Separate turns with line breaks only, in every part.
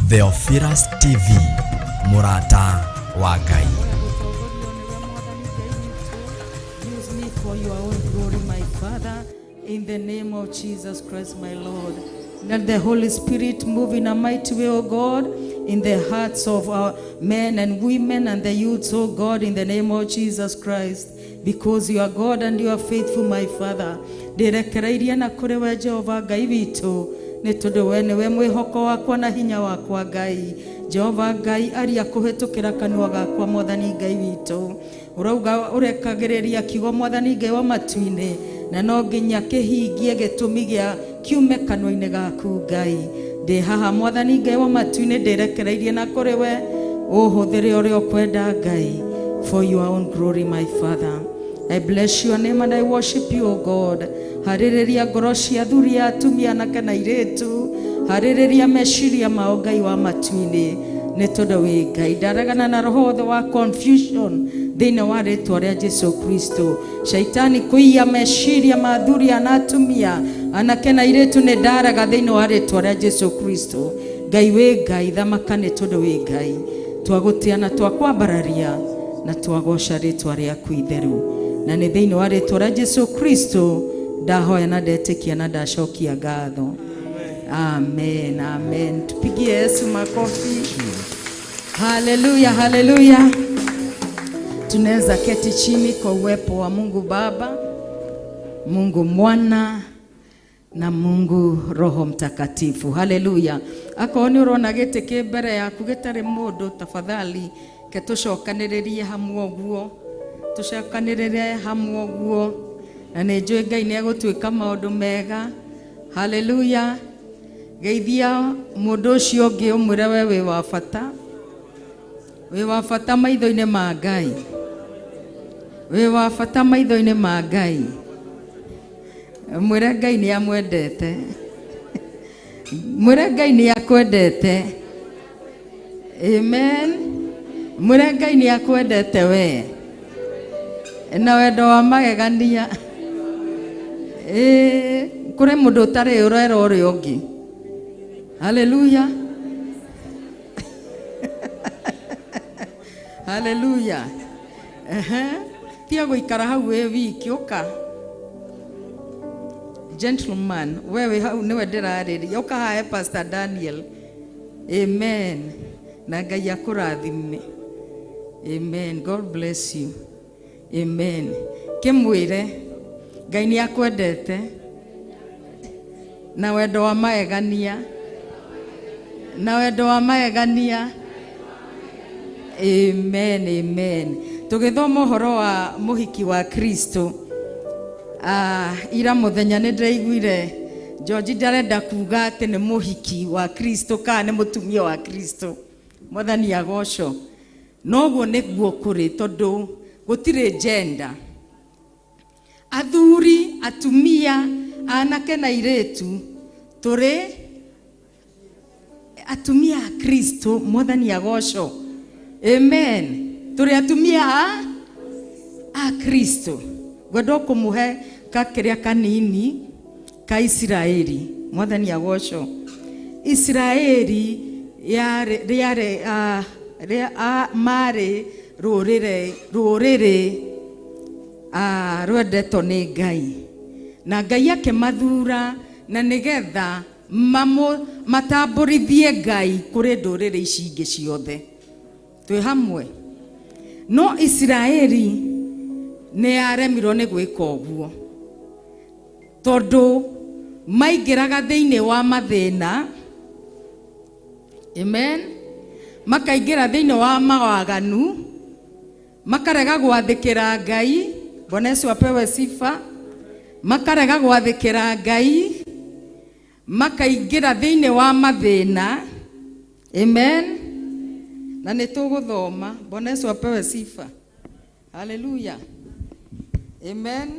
Theophilus TV, MURATA wa Ngai.
Use me for your own glory, my Father, in the name of Jesus Christ, my Lord. Let the Holy Spirit move in a mighty way, O God, in the hearts of our men and women and the youths, O God, in the name of Jesus Christ. Because you are God and you are faithful, my Father. Ndirekereirie na kuri we Jehova Ngai witu, ni tondu we niwe mwihoko wakwa na hinya wakwa Ngai. Jehova Ngai aria kuhitukira kanua gakwa Mwathani Ngai witu. Urauga urekagiriria kiugo Mwathani Ngai wa matu-ini, na no nginya kihingie gitumi gia kiume kanua-ini gaku Ngai. Ndi haha Mwathani Ngai wa matu-ini, ndirekereirie na kuri we uhuthire uria ukwenda Ngai, for your own glory, my Father. I bless your name and I worship you, O God. Harireria ngoro cia athuri atumia na kana iretu, harireria meciria mao Ngai wa matu-ini, ni tondu wi Ngai. Ndaragana na roho wothe wa confusion thiini wa ritwa ria Jesu Kristo. Shaitani kuiya meciria ma athuri na atumia anake na iretu, ni ndaraga thiini wa ritwa ria Jesu Kristo. Ngai wi Ngai, thamaka ni tondu wi Ngai. Twagutia na twakwambararia na twagoca ritwa riaku itheru, na ni thiini wa ritwa ria Jesu Kristo ndahoya na ndetikia na ndacokia ngatho. Amen, amen. Tupigie Yesu makofi. Haleluya, haleluya. Tunaweza keti chini kwa uwepo wa Mungu Baba, Mungu Mwana na Mungu Roho Mtakatifu. Haleluya. Akoni urona gete ke mbere yaku gitari mundu, tafadhali ke tucokaniririe hamwe guo, tucokaniririe hamwe guo, na ni njui Ngai ni agutwika maundu mega. Haleluya. Geithia mundu ucio ungi umwire we wi wa bata, wi wa bata maitho-ini ma Ngai, wi wa bata maitho-ini ma Ngai. Mwire Ngai ni amwendete, mwire Ngai ni akwendete. Amen. Mwire Ngai ni akwendete we, na wendo wa magegania. Kure mundu utari urera uri ungi. Haleluya. Haleluya. Tia guikara hau we wiki uka. Gentleman, wewe hau niwe ndirariria, uka hae Pastor Daniel. Amen. Na Ngai akurathime. Amen. God bless you. Amen. Kimwire Ngai ni akwendete na wendo wa magegania, na wendo wa magegania. Amen, amen. Tugithoma uhoro wa muhiki wa Kristo. Ira muthenya ni ndaiguire George ndarenda kuga ati ni muhiki wa Kristo kana ni mutumia wa Kristo. Mwathani agoco. Noguo niguo kuri tondu gutire gender. Athuri, atumia, anake na iretu turi atumia a Kristo. Mwathani agoco. Amen. Turi atumia a Kristo. Gwenda kumuhe kakiria kanini ka Israeli. Mwathani agoco. Israeli yare mari rurire rwendetwo ni Ngai, na Ngai akimathura na nigetha matamburithie Ngai kuri ndurire ici ingi ciothe. Twi hamwe. No Israeli ni yaremirwo ni gwika uguo tondu maingiraga thiini wa mathina. Amen. Makaingira thiini wa mawaganu, makarega gwathikira Ngai. Bwana Yesu apewe sifa. Makarega gwathikira Ngai, makaingira thiini wa mathina. Amen. Na nituguthoma. Bwana Yesu apewe sifa. Haleluya. Amen.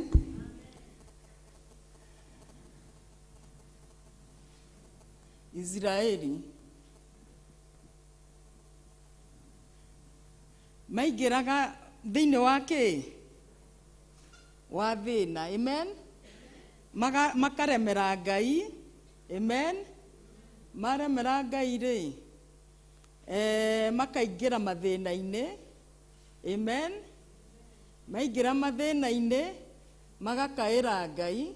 Israeli maingiraga thiini wake wa thina. Amen. Makaremera Ngai. Amen. Maremera Ngai ri makaingira mathina-ini. Amen. Maingira mathina-ini magakaira Ngai.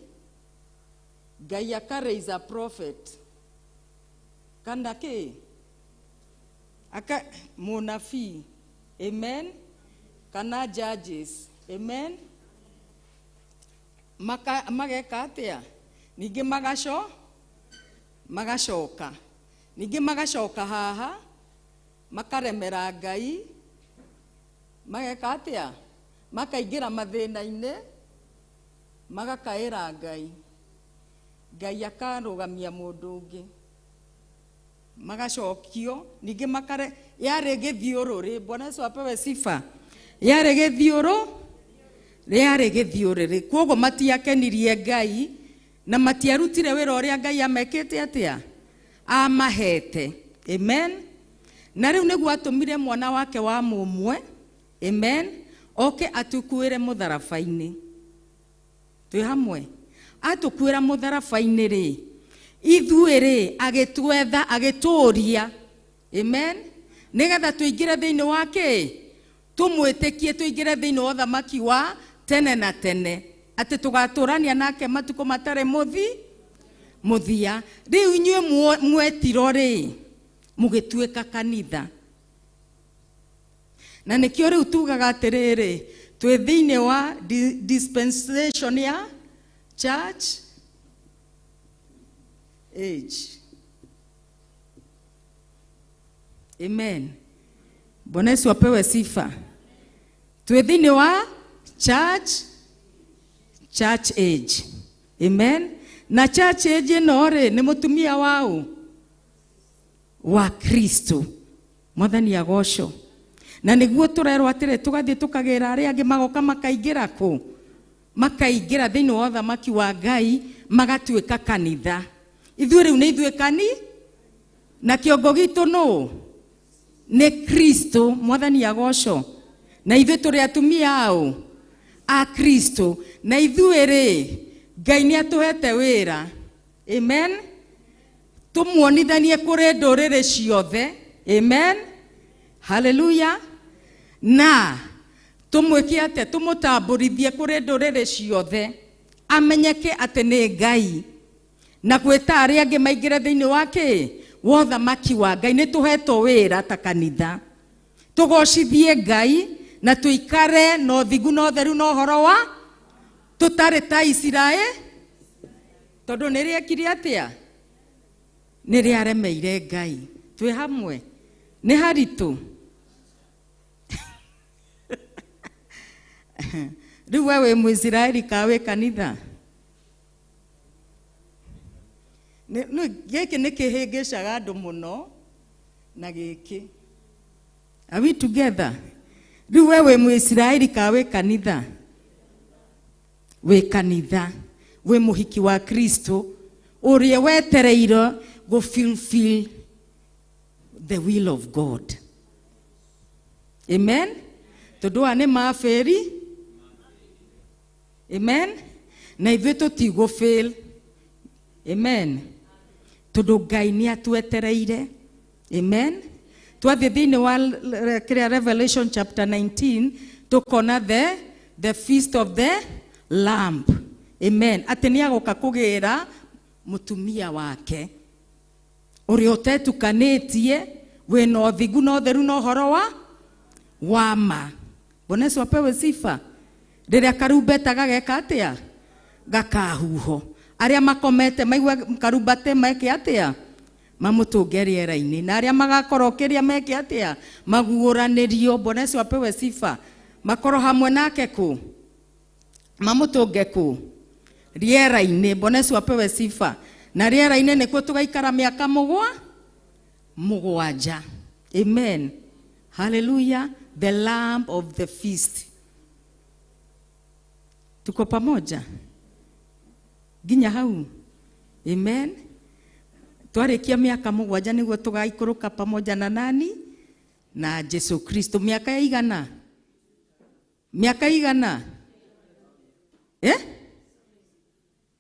Ngai aka-raise a prophet. Kana ki? Aka munabii. Amen. Kana judges. Amen. Mageka atia. Ningi magacoka. Ningi magacoka haha. Makaremera Ngai. Mageka atia. Makaingira mathina-ini. Magakaira Ngai. Ngai akarugamia mundu ungi. Magacokio. Ningi makare. Yare githiururi. Bwana Yesu apewe sifa. Yare githiururi. Koguo matiakenirie Ngai. Na matiarutire wira uria Ngai amekete atia. Amahete. Amen. Na riu niguo atumire mwana wake wa mumwe. Amen. Oke atukuire mutharabaini. Twi hamwe. Atukuira mutharabaini ri. Ithuĩ ri agitwetha agituria. Amen. Nigetha tuingire thiini wake. Tumwitikie tuingire thiini wa thamaki wa tene na tene. Ati tugaturania nake matuko matare muthia. Riu inyuĩ mwetiro ri mugituika kanitha. Na nikio riu tugaga atiriri twi thiini wa dispensation ya church age. Amen. Bwana Yesu apewe sifa. Twi thiini wa church age. Amen. Na church age no ri ni mutumia wa Kristo. Mwathani agocwo. Na niguo turerwo atire tugathie tukagira aria angi magoka makaingira ku. Makaingira thiini wa thamaki wa Ngai magatuika kanitha. Ithuĩ riu ni ithuĩ na kiongo gitu no ni Kristo. Mwathani agocwo. Na ithuĩ turi atumia a Kristo. Na ithuĩ ri Ngai ni atuhete wira. Amen. Tumuonithanie kuri nduriri ciothe. Amen. Hallelujah. Na tumwike ate tumutamburithie kuri nduriri ciothe. Amenyeke ate ni Ngai. Na gwita aria angi maingire thiini wake wa thamaki wa Ngai. Ni tuhetwo wira ta kanitha. Tugocithie Ngai na tuikare no thigu no theru no horo wa tutare ta Israeli. Tondu ni riekire atia? Ni riaremeire Ngai. Twi hamwe. Ni haritu. Riu wewe Muisraeli kawe kanitha. Giki ni kihingicaga andu muno na giki. Are we together? Riu wewe Muisraeli kawe kanitha. We kanitha. We muhiki wa Kristo. Uria wetereiro go fulfill the will of God. Amen. Tondu ane maferi. Amen. Na ithuĩ tutigo fail. Amen. Tondu Ngai ni atuetereire. Amen. Twathie thiini wa Revelation chapter 19 tukona the feast of the lamb. Amen. Ati ni agoka kugira mutumia wake. Uri utetukanitie we no thigu no theru no horo wa ma. Bwana Yesu apewe sifa. Riria karumbeta gageka atia? Gakahuho. Aria makomete maigua karumbate meke atia? Mamutunge riera-ini. Na aria magakorokeria meke atia? Maguuranirio. Bwana Yesu apewe sifa. Makoro hamwe nake ku? Mamutunge ku? Riera-ini. Bwana Yesu apewe sifa. Na riera-ini nikuo tugaikara miaka mugwanja. Amen. Hallelujah. The lamb of the feast. Tuko pamoja? Ginya hau. Amen. Twarikia miaka mugwanja niguo tugaikuruka pamoja na nani? Na Yesu Kristo. Miaka ya igana? Miaka igana?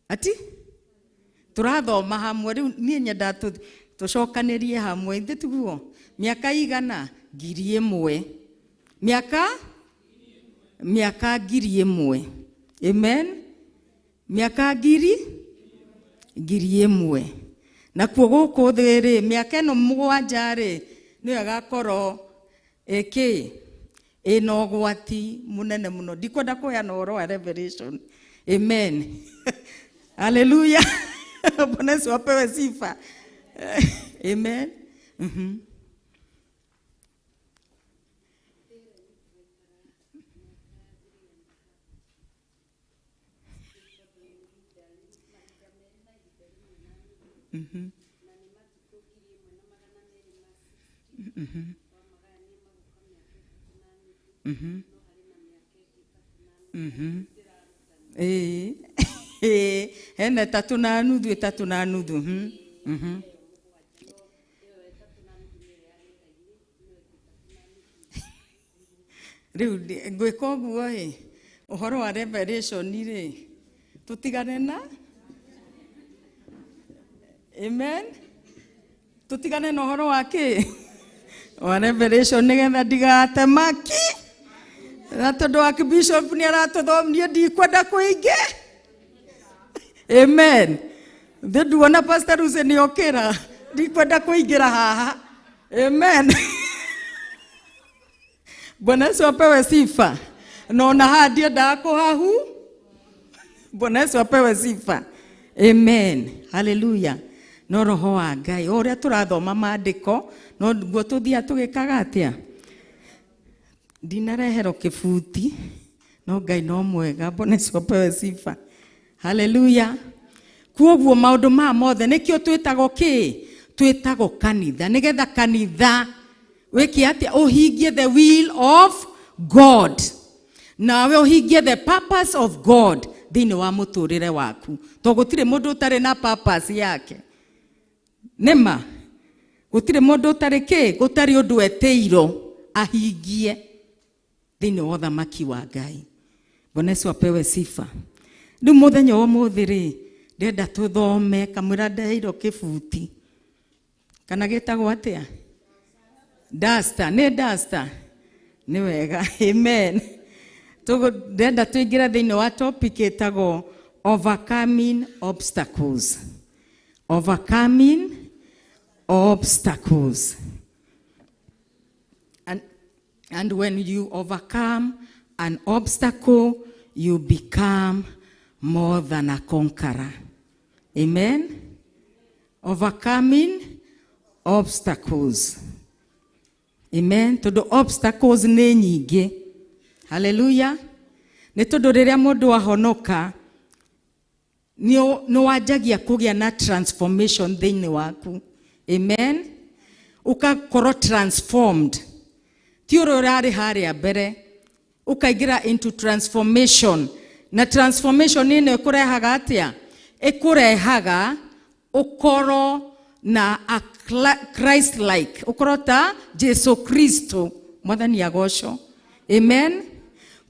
Ati? Turathoma hamwe riu nie nyenda tucokanirie hamwe. Ithe tiguo Miaka igana? 1,000. Miaka 1,000. Amen. Miaka 1,000. Na kuo guku thi ri miaka ino 7 ri ni agakorwo ino gwati munene muno. Ndikwenda kuheana uhoro wa revelation. Amen. Hallelujah. Bwana Yesu apewe sifa. Amen. Hena 3 na nuthu, 3 na nuthu. Riu ngwika uguo uhoro wa revelation ri tutigane na. Amen. Tutigane na uhoro wa ki wa revelation nigetha ndigate maki na tondu wa bishop ni aratuthomithia ndikwenda kuinge. Amen. Nduona pastor Ruse ni okira ndikwenda kuingira haha. Amen. Bwana Yesu apewe sifa. Naona hadi ndako hahu. Bwana Yesu apewe sifa. Amen. Hallelujah. No roho wa Ngai oria turathoma maandiko no guo tuthia tugikaga atia. Ndinarehero kibuti no Ngai no mwega. Bwana Yesu apewe sifa. Hallelujah. Kuoguo maundu ma mothe nikio twitago ki twitago kanitha nigetha kanitha wiki atia uhingie the will of God. Nawe uhingie the purpose of God thini wa muturire waku. To gutire mundu utari na purpose yake. Nema gutire mundu utari ki gutari undu eteiro ahingie thini wa thamaki wa Ngai. Bwana Yesu apewe sifa. Ndu muthenya wa muthiri ndenda tuthome kamwira ndairo kibuti kana gitagwo atia duster ni duster ni wega. Amen. Ndenda tuingira thini wa topic itago overcoming obstacles. Overcoming obstacles. And when you overcome an obstacle, you become more than a conqueror. Amen. Overcoming obstacles. Amen. Todo obstacles ni nyingi. Hallelujah. Ni todo riria mundu ahonoka ni wajagia kugia na transformation thini waku. Amen. Ukakorwo transformed. Ti urari haria mbere ukaigira into transformation. Na transformation ino ikurehaga atia? Ikurehaga ukoro na a Christ like. Ukoro ta Jesu Kristo mwathani agocwo. Amen.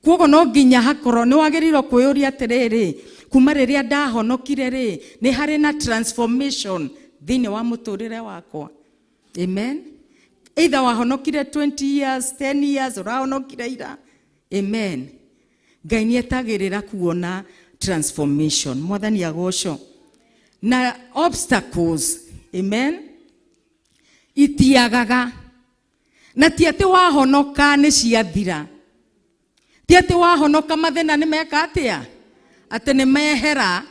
Kuogo no nginya hakoro ni wagiriro kwiyuria atiriri kuma riria ndahonokire ri ni hari na transformation thini wa muturire wakwa. Amen. Either wahonokire 20 years, 10 years, urahonokire ira. Amen. Ngai ni etagirira kuona transformation. Mwathani agocwo. Na obstacles. Amen. Itiagaga. Na ti ati wahonoka ni ciathira. Ti ati wahonoka mathina ni meka atia? Ati ni mehera.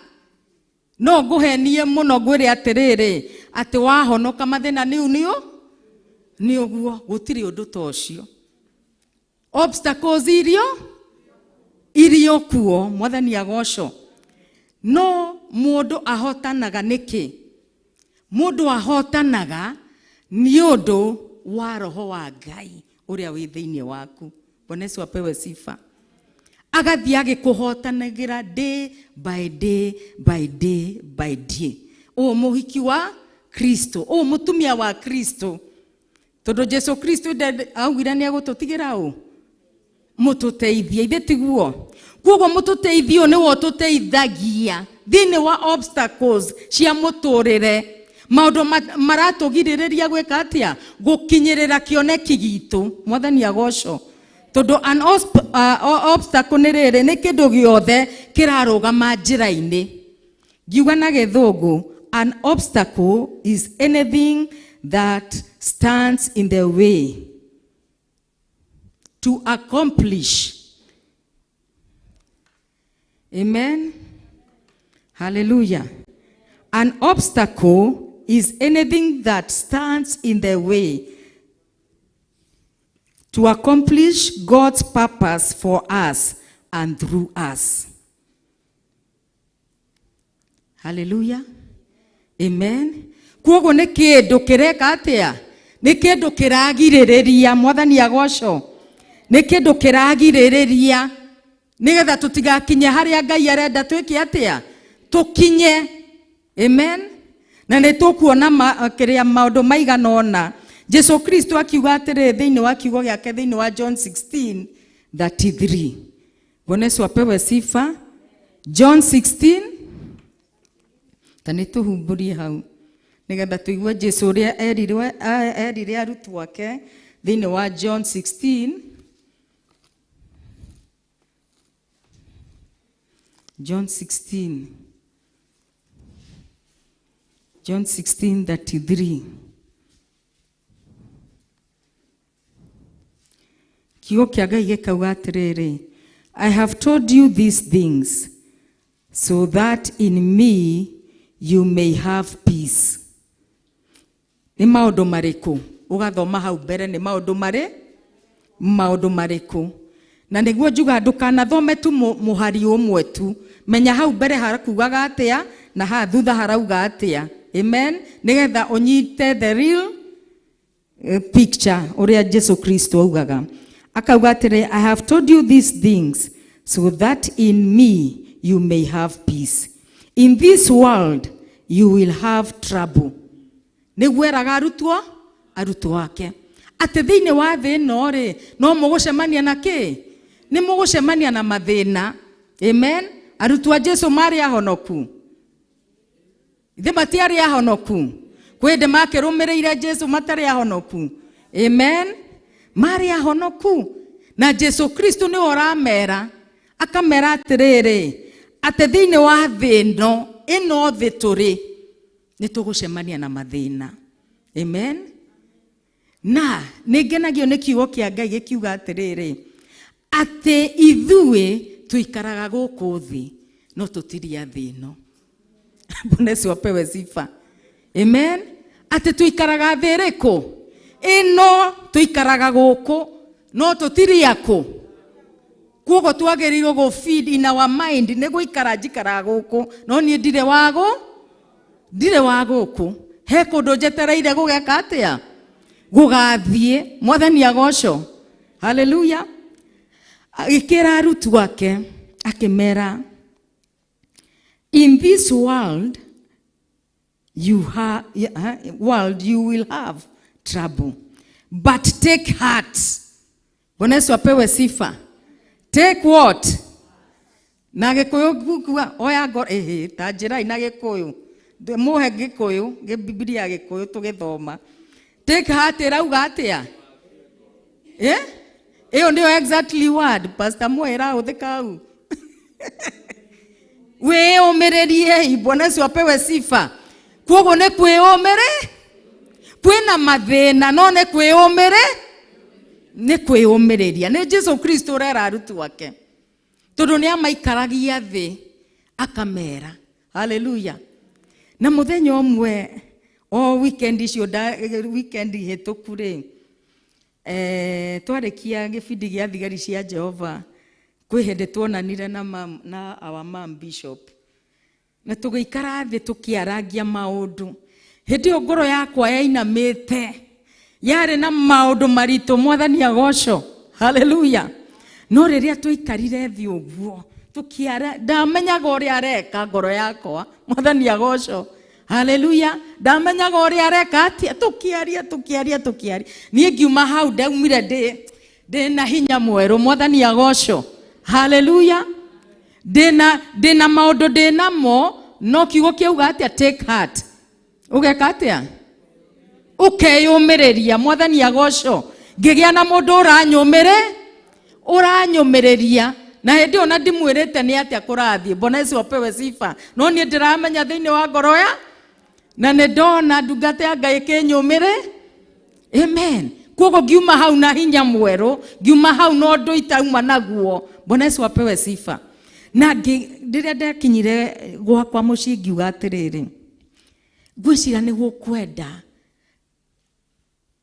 No nguhenie muno ngwire atiriri ati wahonoka mathina ni unio ni uguo gutiri undu tocio. Obstacles irio kuo mwathani agocwo. No mundu ahotanaga niki? Mundu ahotanaga ni undu wa roho wa Ngai uria wi thiini waku. Bwana Yesu apewe sifa. Agathia agikuhotanagira day by day by day by day. O muhiki wa Kristo, o mutumia wa Kristo. Todo Jesu Kristo augire ni agututigira u mututeithia ithe tiguo. Kuogo mututeithio ni wo tuteithagia thini wa obstacles cia muturire. maundu maratugiriria gwika atia gukinyirira kioneki gitu mwathani agoco tondu an obstacle ni riri ni kindu giothe kirarugama njira-ini ngiuga na githungu an obstacle is anything that stands in the way to accomplish. Amen. Hallelujah. An obstacle is anything that stands in the way to accomplish God's purpose for us and through us. Hallelujah. Amen. Kuogo ne kindu kireka atia ne kindu kiragiriria mwathani agoco ne kindu kiragiriria nigetha tutigakinye haria Ngai arenda twike atia tukinye. Amen. Na ne tukuona kiria maundu maiganona Jesu Kristo akiuga atire thiini wa kiugo giake thiini wa John 16:33. Bonesu apewe sifa. John 16 tani tuhumburie hau nigetha tuigue Jesu uria erire arutwo ake thiini wa John 16. John 16:33. Kiugo kia Ngai gikauga atiriri, I have told you these things so that in me you may have peace. Ni maundu mariku ugathoma hau mbere ni maundu mariku na niguo njuga ndukanathome tu muhari umwe tu menya hau mbere harakugaga atia na ha thutha harauga atia. Amen. Nigetha unyite the real picture uria Jesu Kristo augaga akauga atire, I have told you these things so that in me you may have peace. In this world you will have trouble. Niguo eraga arutwo ake ati thiini wa thi no ri no mugucemania na ki ni mugucemania na mathina. Amen. Arutwo Jesu mari ahonoku ithe matiari ahonoku kwende makirumirire Jesu matari ahonoku. Amen. Mari ahonoku na Jesu Kristo ni oramera akamera atiriri ati thiini wa thi ino thi turi ni tugucemania na mathina. Amen. Na ningenagio ni kiugo kia Ngai gikiuga atiriri ati ithuĩ tuikaraga guku thi no tutiria thi ino. Bonesu apewe sifa. Amen. Ati tuikaraga thi riku ino tuikaraga guku no tutiria ku kuogo twagerirwo go feed in our mind nego ikara njikara guku no nie ndire wa guku he kundu njetereire gugeka atia gugathie mwathani agoco. Hallelujah. Agikira arutwo ake akimera, in this world you will have trouble, but take heart. Bonesu apewe sifa. Take what? Na gikuyu gukua oya ngor tanjira ina gikuyu muhe gikuyu Biblia gikuyu tugithoma. Take heart irauga atia iyo ndio exactly word Pastor Mwera uthika u we omererie. Bonesu apewe sifa. Kuogo ne kwiyomere kwina mathina no ne kwiyomere ni kwiyumireria ni Jesu Kristo rera arutwo ake tondu ni amaikaragia thi akamera. Hallelujah. Na muthenya umwe weekend hituku ri twarikia gibindi gia thigari cia Jehova kwi hindi tuonanire na our mam bishop na tugiikara thi tukiaragia maundu. Hindi yo ngoro yakwa yainamite yari na maundu maritu mwathani agoco. Hallelujah. No riria tuikarire thi uguo tukiara ndamenyaga uria areka ngoro yakwa mwathani agoco. Hallelujah. Ndamenyaga uria areka atia tukiaria nie ngiuma hau ndaumire ndi na hinya mweru mwathani agoco. Hallelujah. Dena maundu dinamo no kiugo kiuga atia take heart. Ugeka atia? Ukeyumireria mwathani agocwo. Ngigia na mundu uranyumireria. Na hindi ona ndimwirite ni atia kurathie. Bwana Yesu apewe sifa. No ni ndiramenya thiini wa ngoro ya na ne ndona ndungata ya Ngai kinyumire. Amen. Kogo ngiuma hau na hinya mweru, ngiuma hau no ndu itauma naguo. Bwana Yesu apewe sifa. Na ndiria ndakinyire gwakwa mucii ngiuga atiriri, ngwicira ni gukwenda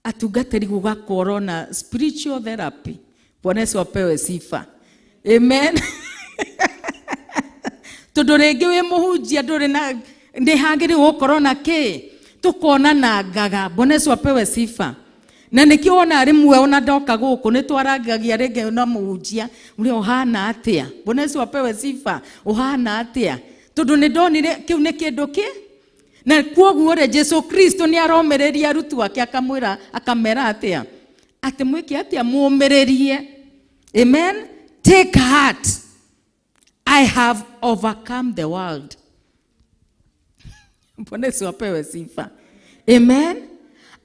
atungatiri gugakorwo na spiritual therapy. Bwana Yesu apewe sifa. Amen. Tondu ringi wi muhunjia nduri na ndi hangiri gukorwo na ki tukona na ngaga. Bwana Yesu apewe sifa. Na nikio ona rimwe ona ndoka guku ni twarangagia ringi na muhunjia uri ohana atia. Bwana Yesu apewe sifa. Ohana atia tondu ni ndonire kiu ni kindu ki na kwoguo re Jesu Kristo ni aromereria arutu ake akamwira akamera atia ati mwiki atia muomererie. Amen. Take heart, I have overcome the world. Bwana Yesu apewe sifa. Amen.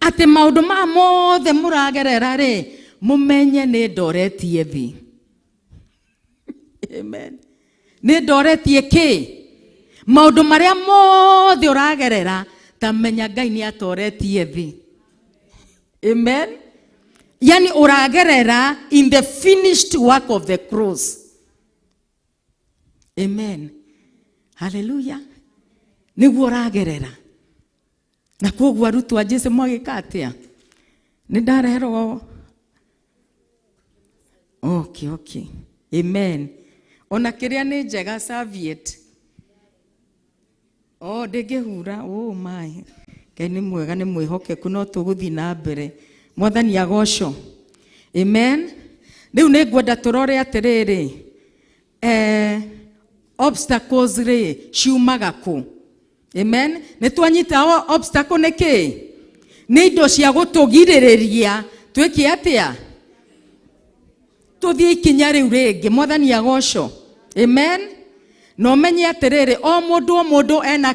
Ati maundu ma mothe muragerera ri mumenye ni ndoretie thi. Amen. Ni ndoretie ki maundu maria mothe uragerera ta menya Ngai ni atoretie thi. Amen. Yani uragerera in the finished work of the cross. Amen. Hallelujah. Niguo uragerera. Na kwoguo arutu a Jesu mwagika atia? Ni ndarehero. Okay. Amen. Ona kiria ni njega serviette. Ndingihura. Oh my. Ngai ni mwega ni mwihokeku no tuguthi na mbere. Mwathani agocwo. Amen. Riu ni ngwenda turore atiriri. Obstacles ri ciumaga ku. Amen. Ni twanyita obstacle ni ki? Ni indo cia gutugiriria twiki atia? Tuthie ikinya riu ringi. Mwathani agocwo. Amen. No menye atiriri o mundu ena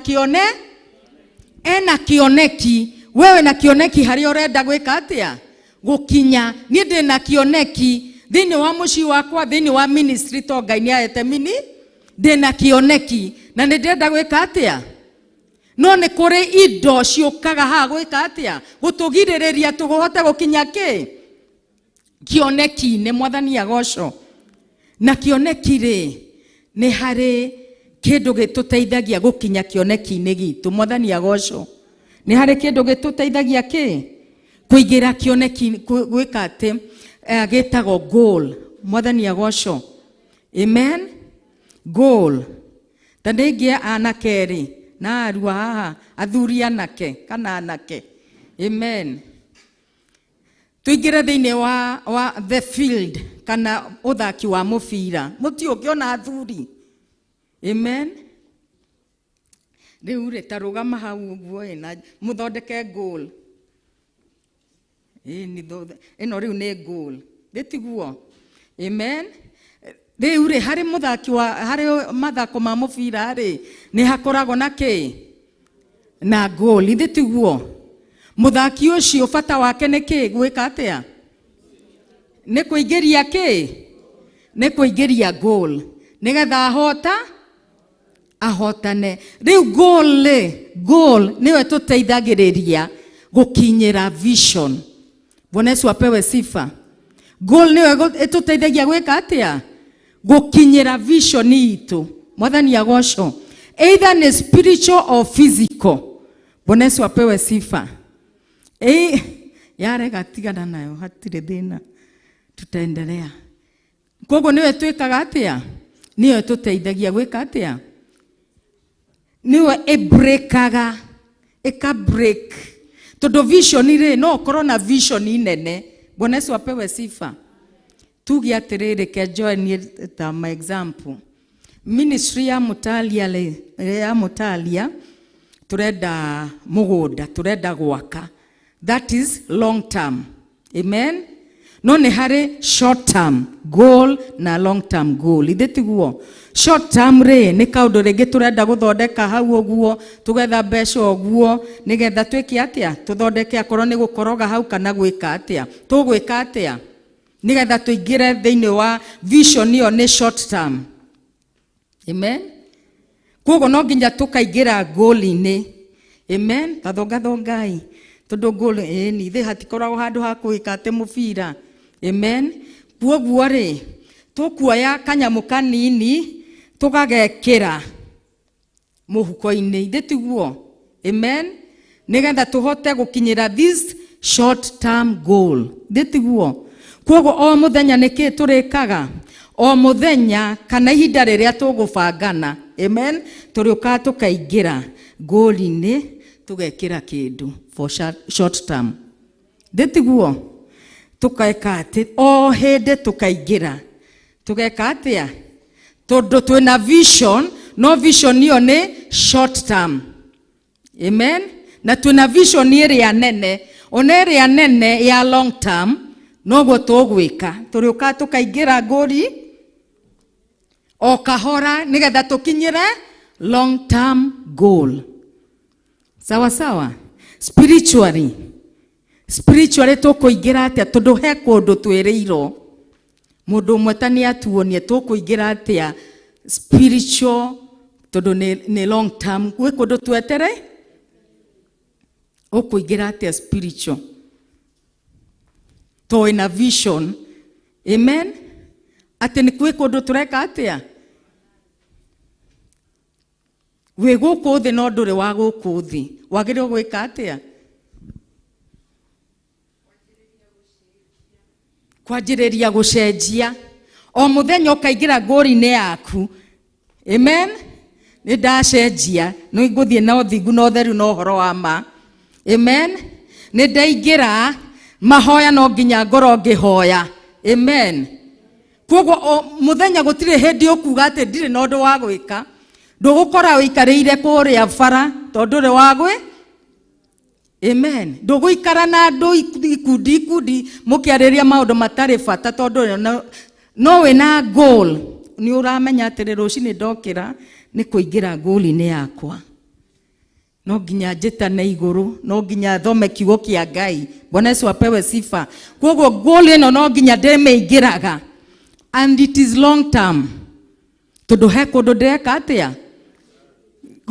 kioneki. Wewe na kioneki hari urenda gwika atia? Gukinya. Ni ndi na kioneki thiini wa mucii wakwa, thiini wa ministry to Ngai ni aete ndi na kioneki na ni ndenda gwika atia? No ni kuri indo ciukaga ha gwika atia? Gutugiriria tugohote gukinya ki? Kioneki ni. Mwathani agocwo. Na kioneki ri ni hari kindu gituteithagia gukinya kioneki ni gitu. Mwathani agocwo. Ni hari kindu gituteithagia ki? Kuigira kioneki gwika ati gitago goal. Mwathani agocwo. Amen. Goal. Tandigia anakeri na arua haha athuri anake kana anake. Amen. Tuigire thiini wa the field kana uthaki wa mubira. Muti ukiona athuri. Amen. Riu ri tarugama hau uguo na muthondeke goal. Ino riu ni goal. Nditiguo. Amen. Riu ri hari muthaki wa hari mathako ma mubira ri ni hakoragwo na ki? Na goal. Nditiguo. Muthaki ucio bata wake ni ki? Gwika atia? Ni kuingiria ki? Ni kuingiria goal. Nigetha ahotane. Riu goal niwe tuteithagiriria gukinyira vision. Bwana Yesu apewe sifa. Goal niwe tuteithagia gwika atia? Gukinyira vision itu. Mwathani agocwo. Either ni spiritual or physical. Bwana Yesu apewe sifa. Yarega tigana nayo hatire thina. Tutaendelea. Kogo niwe twikaga atia? Niwe tuteithagia gwika atia? Niwe breakaga. Eka break. Todo vision ire no corona vision inene. Bwana Yesu apewe sifa. Tugi atiriri ke join ta my example. Ministry ya Mutalia turenda mugunda, turenda gwaka. That is long term. Amen. no nĩ harĩ short term goal na long term goal. Ithe tiguo? Short term rĩ nĩ kaũndũ rĩngĩ tũrenda gũthondeka hau ũguo, tũgetha mbeca ũguo, nĩgetha twĩke atĩa? Tũthondeke akorwo nĩ gũkoroga hau kana gwĩka atĩa? Tũgwĩka atĩa? Nĩgetha tũingĩre thĩinĩ wa vision ĩyo nĩ short term. Amen. Koguo no nginya tũkaingĩra goal-inĩ. Amen. Gathongai. Tondũ goal ni ithe hatikoragwo handũ ha gwĩka atĩ mũbira. Amen. Koguo rĩ tũkuoya kanyamũ kanini tũgagekĩra mũhuko-inĩ. Ithe tiguo? Amen. Nĩgetha tũhote gũkinyĩra this short term goal. Ithe tiguo? Koguo o mũthenya nĩkĩ tũrĩkaga? O mũthenya kana ihinda rĩrĩa tũgũbangana. Amen. Tũrĩũkaga tũkaingĩra goal-inĩ tũgekĩra kĩndũ for short term. Ithe tiguo? Tũkaeka atĩ o hĩndĩ tũkaingĩra. Tũgeka atĩa? Tondũ twĩna vision, no vision ĩyo nĩ short term. Amen. Na twĩna vision ĩrĩa nene, ona ĩrĩa nene ya long term, noguo tũgwĩka. Tũrĩũkaga tũkaingĩra ngũri o kahora nĩgetha tũkinyĩre long term goal. Sawa sawa? Spiritually tũkũingĩra atĩa? Tondũ he kũndũ twĩrĩirwo. Mũndũ ũmwe ta nĩ atuonie tũkũingĩra atĩa spiritual, tondũ nĩ long term. Gwĩ kũndũ twetere? Ũkũingĩra atĩa spiritual? Tũĩna vision. Amen. Atĩ nĩ gwĩ kũndũ tũreka atĩa? Wĩ gũkũ thĩ no ndũrĩ wa gũkũ thĩ. Wagĩrĩirwo gwĩka atĩa? Kwanjĩrĩria gũcenjia. O mũthenya ũkaingĩra ngũri-inĩ yaku. Amen. Nĩ ndacenjia. No ngũthiĩ na ũthingu na ũtheru na ũhoro wa ma. Amen. Nĩ ndaingĩra mahoya no nginya ngoro ngĩhoya. Amen. Koguo o mũthenya gũtirĩ hĩndĩ ũkuga atĩ ndirĩ na ũndũ wa gwĩka. Ndũgũkora ũikarĩire kũrĩa bara tondũ ndũrĩ wa gwĩ. Amen. Ndũgũikara na andũ ikundi mũkĩarĩria maũndũ matarĩ bata tondũ no wĩna goal. Nĩ ũramenya atĩ rũciinĩ ndokĩra nĩ kũingĩra goal-inĩ yakwa. No nginya njĩtane igũrũ, no nginya thome kiugo kĩa Ngai. Bwana Yesu apewe sifa. Koguo goal ĩno no nginya ndĩmĩingĩraga. And it is long term. Tondũ he kũndũ ndĩreka atĩa?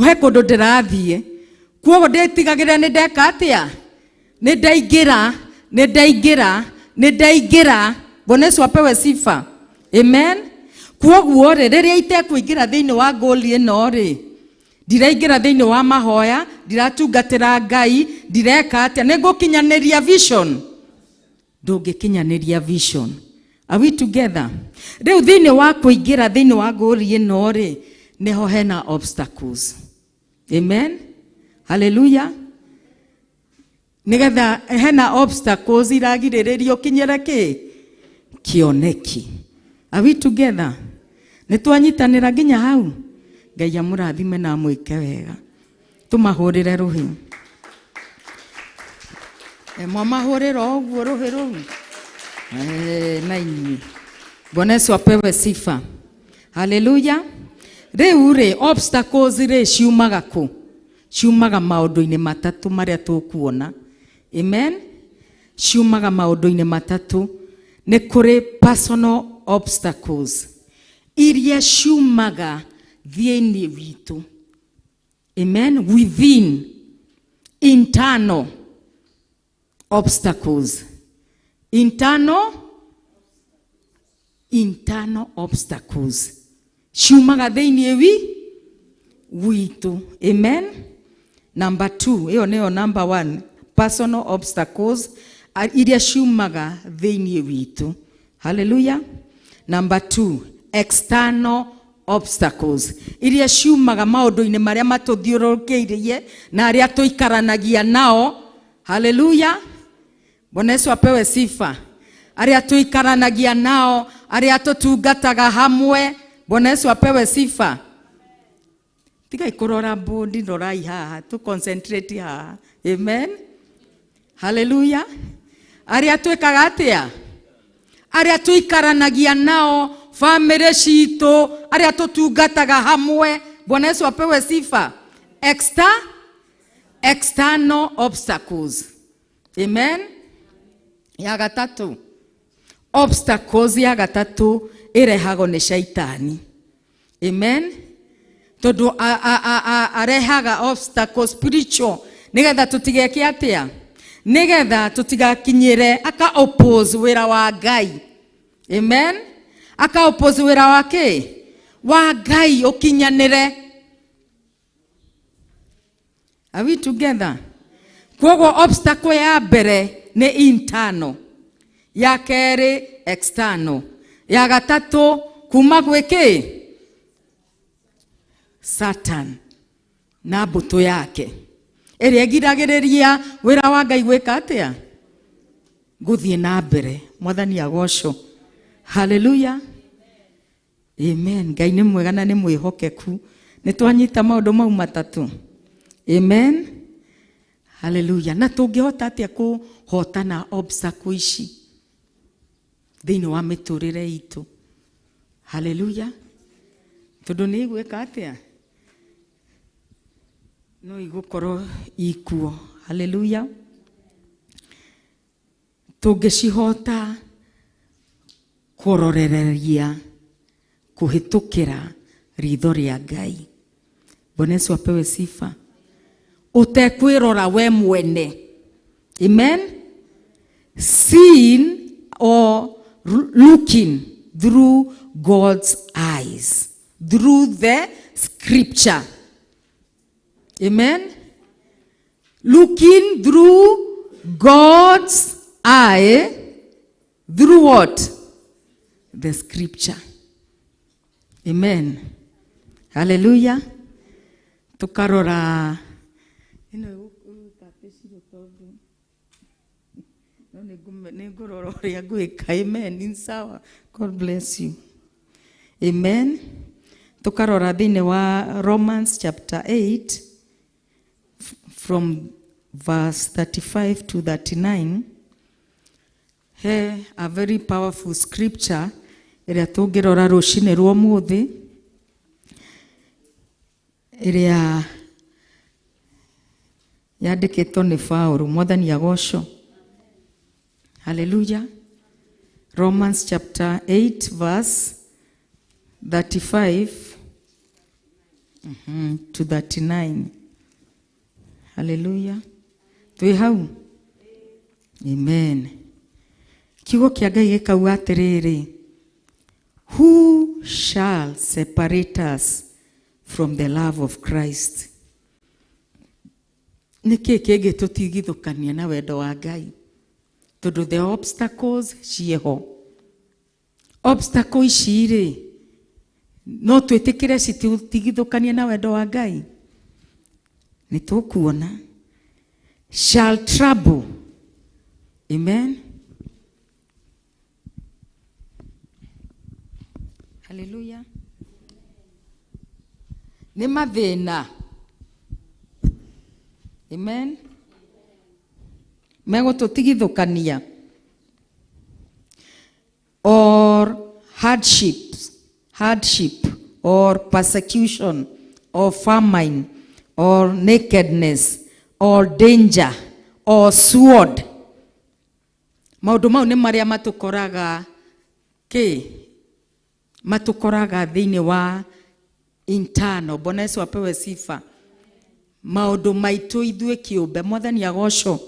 He kũndũ ndĩrathiĩ. Koguo ndĩtigagĩrĩra nĩ ndeka atĩa? Nĩ ndaingĩra. Bwana Yesu apewe sifa. Amen. Koguo rĩrĩa itekũingĩra thĩinĩ wa goal ĩno rĩ, ndiraingĩra thĩinĩ wa mahoya, ndiratungatĩra Ngai, ndireka atĩa? Nĩ ngũkinyanĩria vision? Ndũngĩkinyanĩria vision. Are we together? Rĩu thĩinĩ wa kũingĩra thĩinĩ wa goal ĩno rĩ, nĩho hena obstacles. Amen. Hallelujah. Nĩgetha hena obstacles iragirĩrĩrio kinyĩre kĩ? Kĩoneki. Are we together? Nĩtwanyitanĩra nginya hau? Ngai amũrathime na mwĩke wega. Tũmahũrĩre rũhĩ. Mwamahũrĩra ũguo rũhĩ rũu. Na inyuĩ. Bwana Yesu apewe sifa. Hallelujah. Rĩu rĩ obstacles rĩ ciumaga kũ? Ciumaga maũndũ-inĩ matatũ marĩa tũkuona. Amen. Ciumaga maũndũ-inĩ matatũ. Nĩ kũrĩ personal obstacles iria ciumaga thĩinĩ witũ. Amen. Within. Internal obstacles. Internal obstacles. Ciumaga thĩinĩ witũ. Amen. Number 2. Ĩyo nĩyo number 1. Personal obstacles iria ciumaga thĩinĩ witũ. Hallelujah. Number 2. External obstacles iria ciumaga maũndũ-inĩ marĩa matũthiũrũrũkĩirie na arĩa tũikaranagia nao. Hallelujah. Bwana Yesu apewe sifa. Arĩa tũikaranagia nao, arĩa tũtungataga hamwe. Bwana Yesu apewe sifa. Tigai kũrora bodi, rorai haha, tu concentrate haha. Amen. Hallelujah. Arĩa twĩkaga atĩa? aria tuikaranagia nao, family cito, aria tutungataga hamwe. Bwana Yesu apewe sifa. External obstacles. Amen. Ya gatatu, obstacles ya gatatu irehagwo ni shaitani. Amen. Todo arehaga obstacles spiritual nigetha tutigeke atia, nigetha tutigakinyire aka oppose wira wa Ngai. Amen. Aka oppose wira wake wa Ngai ukinyanire. Are we together? Kwogo obstacle ya mbere ni internal, ya keri external, ya gatatu kuma gwiki Satan na mbuto yake iria giragiriria wira wa Ngai gwika atia, guthie na mbere. Mwathani agocwo. Hallelujah. Amen. Ngai ni mwega na ni mwihokeku. Ni twanyita maundu mau matatu. Amen. Hallelujah. Na tungihota atia kuhotana obstacle ici thiini wa miturire itu. Hallelujah. Tondu ni igwika atia, no igukoro ikuo. Hallelujah. Tungicihota kurorereria kuhitukira ritho ria Ngai. Bwana Yesu apewe sifa. Utekwirora we mwene. Amen. Seeing or looking through God's eyes, through the scripture. Amen. Looking through God's eye, through what? The scripture. Amen. Hallelujah. Tukarora amen. In sawa. God bless you. Amen. Tukarora thiini wa Romans chapter 8 from verse 35 to 39. He a very powerful scripture iria tungirora rucini rwa muthi, iria yandikitwo ni Paulo. Mwathani agocwo. Hallelujah. Romans chapter 8 verse 35 to 39. Hallelujah. Twi hau. Amen. Kiugo kia Ngai gikauga atiriri, who shall separate us from the love of Christ? Niki kigi tutigithukania na wendo wa Ngai? Tondu the obstacles cieho. Obstacle ici ri no twitikire citigithukania na wendo wa Ngai? Ni tukuona. Shall trouble. Amen. Hallelujah. Ni mathina. Amen. Mego tutigithukania. Or hardship or persecution or famine or nakedness or danger or sword. Maundu mau ni maria matukoraga matukoraga thiini wa internal. Bwana Yesu apewe sifa. Maundu maitu ithue kiumbe. Mwathani agocwo.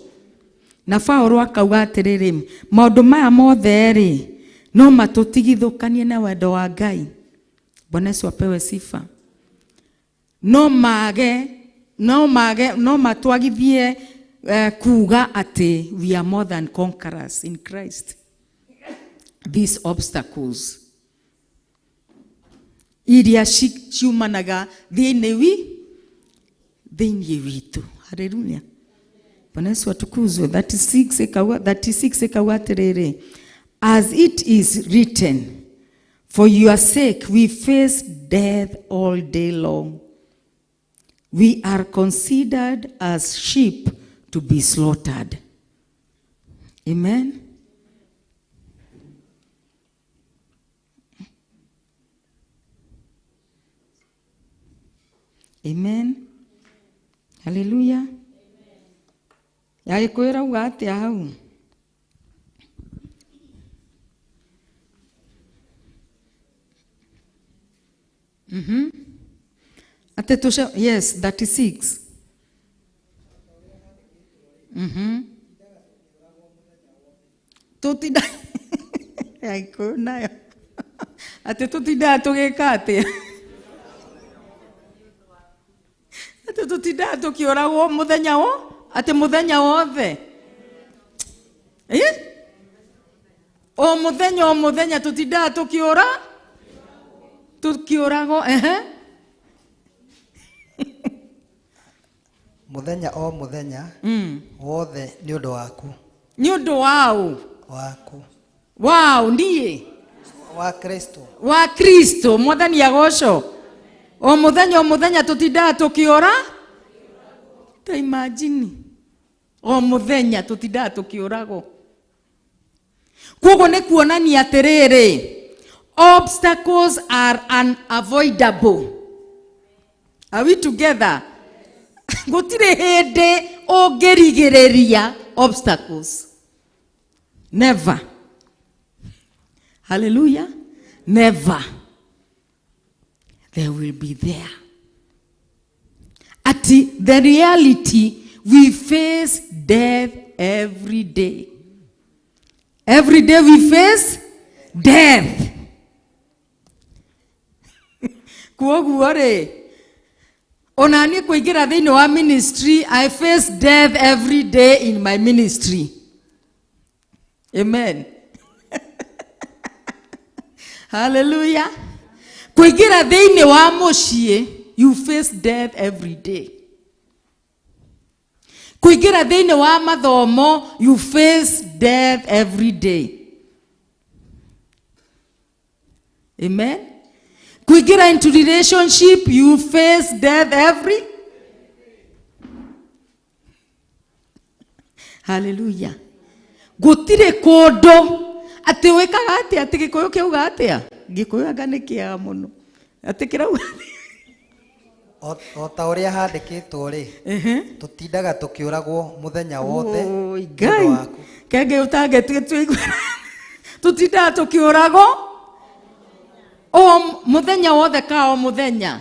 Na Paulo akauga atiriri, maundu maya mothe ri no matutigithukanie na wendo wa Ngai. Bwana Yesu apewe sifa. No matwagithie kuga ati we are more than conquerors in Christ. These obstacles iria ciumanaga thiini witu. Hallelujah. Bwana Yesu atukuzwe. 36 ikauga atiriri, as it is written, for your sake we face death all day long. We are considered as sheep to be slaughtered. Amen. Amen. Hallelujah. Yagikwira uga atia hau? Yes, 36. Tutida yaiko nayo ate tutida tugeka atia ate tutida tukioragwo muthenya wo ate muthenya wothe o muthenya tutida tukiorago
muthenya o muthenya wothe ni undu waku
ni undu waku wow ndiye wa Kristo mwathani agocwo o muthenya tutinda tukiora ta imagine o muthenya tutinda tukiorago kogo ne kuonania atiriri obstacles are unavoidable. Are we together? Gutire hende ongerigereria obstacles. Never. Hallelujah. Never. They will be there. At the reality, we face death every day. Every day we face death. Kuoguore. Onani kuingira thini wa ministry, I face death every day in my ministry. Amen. Hallelujah. Kuingira thini wa mucii, you face death every day. Kuingira thini wa mathomo, you face death every day. Amen. Kuingira into relationship, you face death every. Hallelujah. Gutire kodo ati wekaga ati ati gikuyu kiuga atia gikuyu agane kia muno ati kirau
o ta uria handikitwo ri tutindaga tukiuragwo muthenya wothe
waku kenge utage tutindaga tukiuragwo o muthenya wothe ka o muthenya